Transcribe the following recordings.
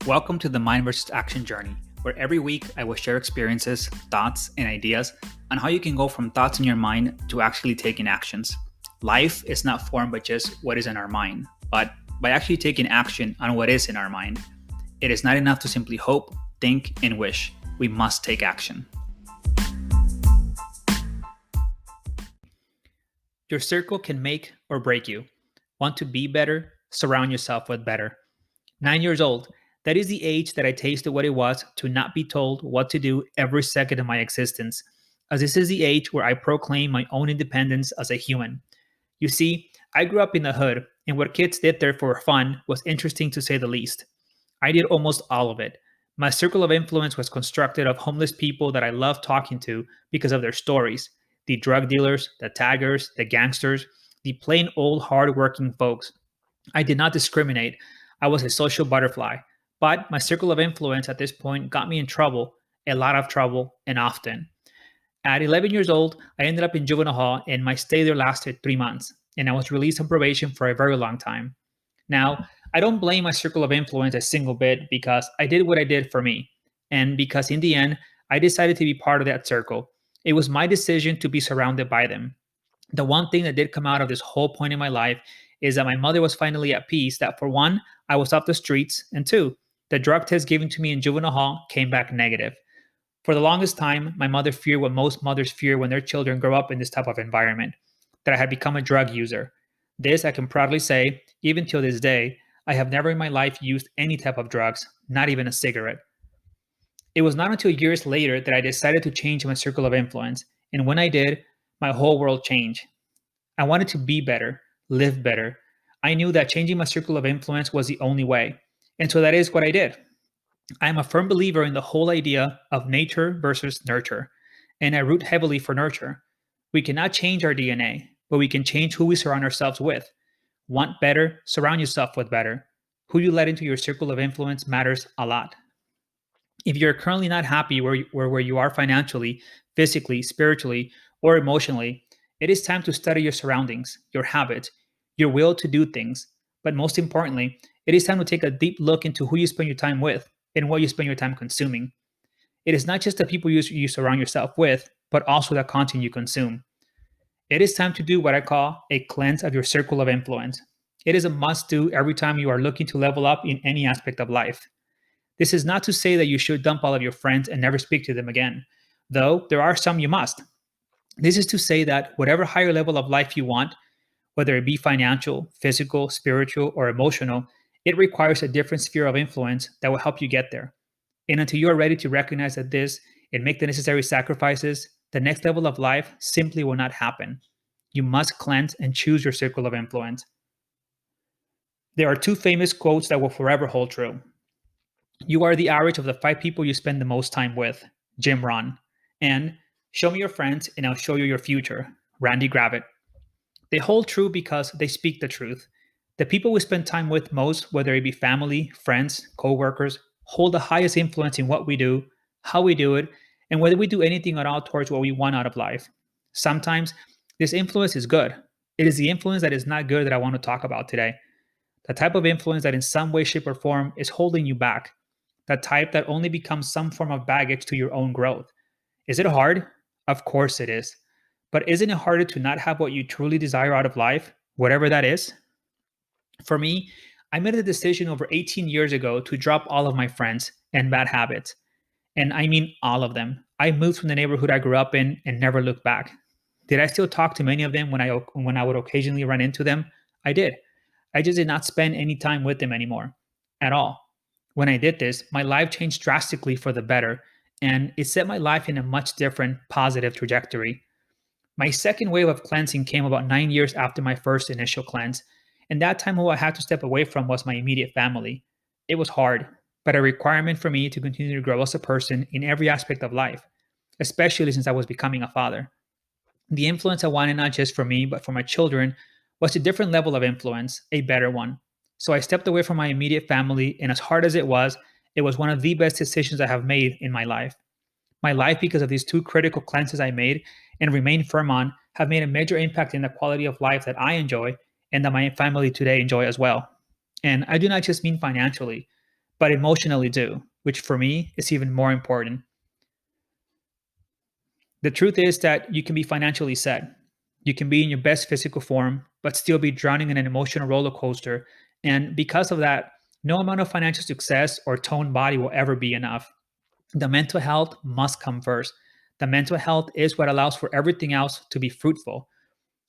Welcome to the Mind vs. Action journey, where every week I will share experiences, thoughts, and ideas on how you can go from thoughts in your mind to actually taking actions. Life is not formed by just what is in our mind, but by actually taking action on what is in our mind. It is not enough to simply hope, think, and wish. We must take action. Your circle can make or break you. Want to be better? Surround yourself with better. 9 years old. That is the age that I tasted what it was to not be told what to do every second of my existence, as this is the age where I proclaim my own independence as a human. You see, I grew up in the hood, and what kids did there for fun was interesting to say the least. I did almost all of it. My circle of influence was constructed of homeless people that I loved talking to because of their stories. The drug dealers, the taggers, the gangsters, the plain old hard-working folks. I did not discriminate. I was a social butterfly. But my circle of influence at this point got me in trouble, a lot of trouble, and often. At 11 years old, I ended up in juvenile hall, and my stay there lasted 3 months, and I was released on probation for a very long time. Now, I don't blame my circle of influence a single bit because I did what I did for me, and because in the end, I decided to be part of that circle. It was my decision to be surrounded by them. The one thing that did come out of this whole point in my life is that my mother was finally at peace that, for one, I was off the streets, and two, the drug test given to me in juvenile hall came back negative. For the longest time, my mother feared what most mothers fear when their children grow up in this type of environment, that I had become a drug user. This, I can proudly say, even till this day, I have never in my life used any type of drugs, not even a cigarette. It was not until years later that I decided to change my circle of influence, and when I did, my whole world changed. I wanted to be better, live better. I knew that changing my circle of influence was the only way. And so that is what I did. I am a firm believer in the whole idea of nature versus nurture, and I root heavily for nurture. We cannot change our DNA, but we can change who we surround ourselves with. Want better? Surround yourself with better. Who you let into your circle of influence matters a lot. If you're currently not happy where you are financially, physically, spiritually, or emotionally, it is time to study your surroundings, your habits, your will to do things, but most importantly, it is time to take a deep look into who you spend your time with and what you spend your time consuming. It is not just the people you surround yourself with, but also the content you consume. It is time to do what I call a cleanse of your circle of influence. It is a must do every time you are looking to level up in any aspect of life. This is not to say that you should dump all of your friends and never speak to them again, though there are some you must. This is to say that whatever higher level of life you want, whether it be financial, physical, spiritual, or emotional, it requires a different sphere of influence that will help you get there. And until you are ready to recognize that this and make the necessary sacrifices, the next level of life simply will not happen. You must cleanse and choose your circle of influence. There are two famous quotes that will forever hold true. You are the average of the 5 people you spend the most time with, Jim Rohn. And show me your friends and I'll show you your future, Randy Gravett. They hold true because they speak the truth. The people we spend time with most, whether it be family, friends, co-workers, hold the highest influence in what we do, how we do it, and whether we do anything at all towards what we want out of life. Sometimes this influence is good. It is the influence that is not good that I want to talk about today. The type of influence that in some way, shape, or form is holding you back. The type that only becomes some form of baggage to your own growth. Is it hard? Of course it is. But isn't it harder to not have what you truly desire out of life, whatever that is? For me, I made a decision over 18 years ago to drop all of my friends and bad habits. And I mean all of them. I moved from the neighborhood I grew up in and never looked back. Did I still talk to many of them when I would occasionally run into them? I did. I just did not spend any time with them anymore, at all. When I did this, my life changed drastically for the better, and it set my life in a much different, positive trajectory. My second wave of cleansing came about 9 years after my first initial cleanse, and that time who I had to step away from was my immediate family. It was hard, but a requirement for me to continue to grow as a person in every aspect of life, especially since I was becoming a father. The influence I wanted not just for me, but for my children was a different level of influence, a better one. So I stepped away from my immediate family, and as hard as it was one of the best decisions I have made in my life. My life, because of these two critical cleanses I made and remain firm on, have made a major impact in the quality of life that I enjoy and that my family today enjoy as well. And I do not just mean financially, but emotionally do, which for me is even more important. The truth is that you can be financially set. You can be in your best physical form, but still be drowning in an emotional roller coaster. And because of that, no amount of financial success or toned body will ever be enough. The mental health must come first. The mental health is what allows for everything else to be fruitful.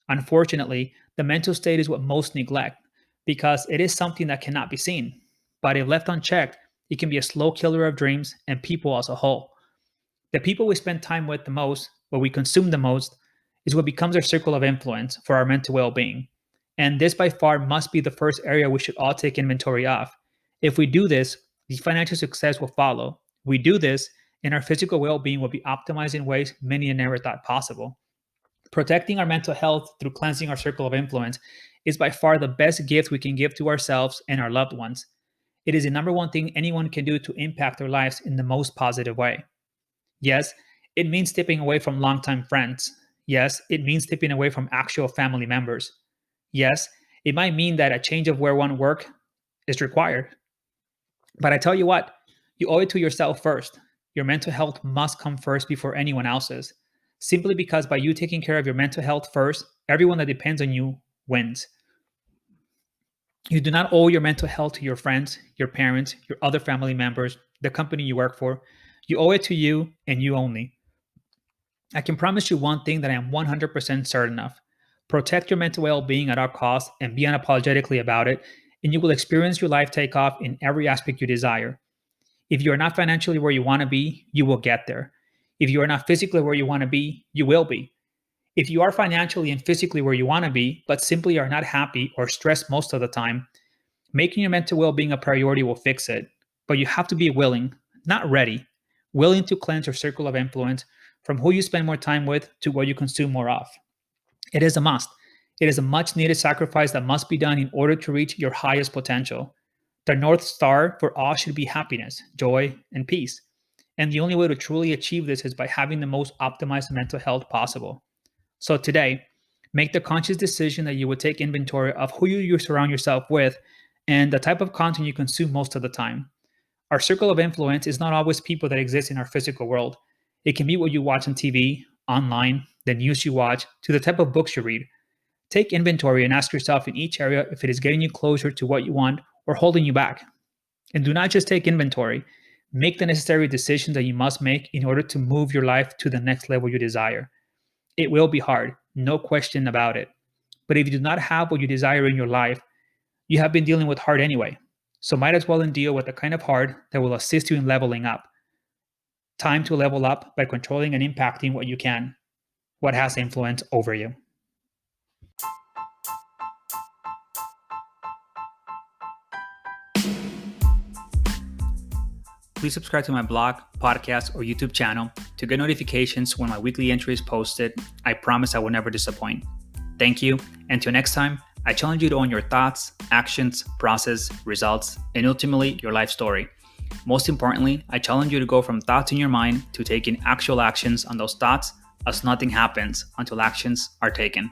Unfortunately, the mental state is what most neglect because it is something that cannot be seen. But if left unchecked, it can be a slow killer of dreams and people as a whole. The people we spend time with the most, what we consume the most, is what becomes our circle of influence for our mental well being. And this by far must be the first area we should all take inventory of. If we do this, the financial success will follow. We do this, and our physical well being will be optimized in ways many never thought possible. Protecting our mental health through cleansing our circle of influence is by far the best gift we can give to ourselves and our loved ones. It is the number one thing anyone can do to impact their lives in the most positive way. Yes, it means stepping away from longtime friends. Yes, it means stepping away from actual family members. Yes, it might mean that a change of where one work is required. But I tell you what, you owe it to yourself first. Your mental health must come first before anyone else's. Simply because by you taking care of your mental health first, everyone that depends on you wins. You do not owe your mental health to your friends, your parents, your other family members, the company you work for. You owe it to you and you only. I can promise you one thing that I am 100% certain of. Protect your mental well being at all costs and be unapologetically about it, and you will experience your life take off in every aspect you desire. If you are not financially where you want to be, you will get there. If you are not physically where you want to be, you will be. If you are financially and physically where you want to be, but simply are not happy or stressed most of the time, making your mental well being a priority will fix it. But you have to be willing, not ready, willing to cleanse your circle of influence from who you spend more time with to what you consume more of. It is a must. It is a much needed sacrifice that must be done in order to reach your highest potential. The North Star for all should be happiness, joy, and peace. And the only way to truly achieve this is by having the most optimized mental health possible. So today, make the conscious decision that you will take inventory of who you surround yourself with and the type of content you consume most of the time. Our circle of influence is not always people that exist in our physical world. It can be what you watch on TV, online, the news you watch, to the type of books you read. Take inventory and ask yourself in each area if it is getting you closer to what you want or holding you back. And do not just take inventory. Make the necessary decisions that you must make in order to move your life to the next level you desire. It will be hard, no question about it. But if you do not have what you desire in your life, you have been dealing with hard anyway. So might as well deal with the kind of hard that will assist you in leveling up. Time to level up by controlling and impacting what you can, what has influence over you. Please subscribe to my blog, podcast, or YouTube channel to get notifications when my weekly entry is posted. I promise I will never disappoint. Thank you. Until next time, I challenge you to own your thoughts, actions, process, results, and ultimately your life story. Most importantly, I challenge you to go from thoughts in your mind to taking actual actions on those thoughts, as nothing happens until actions are taken.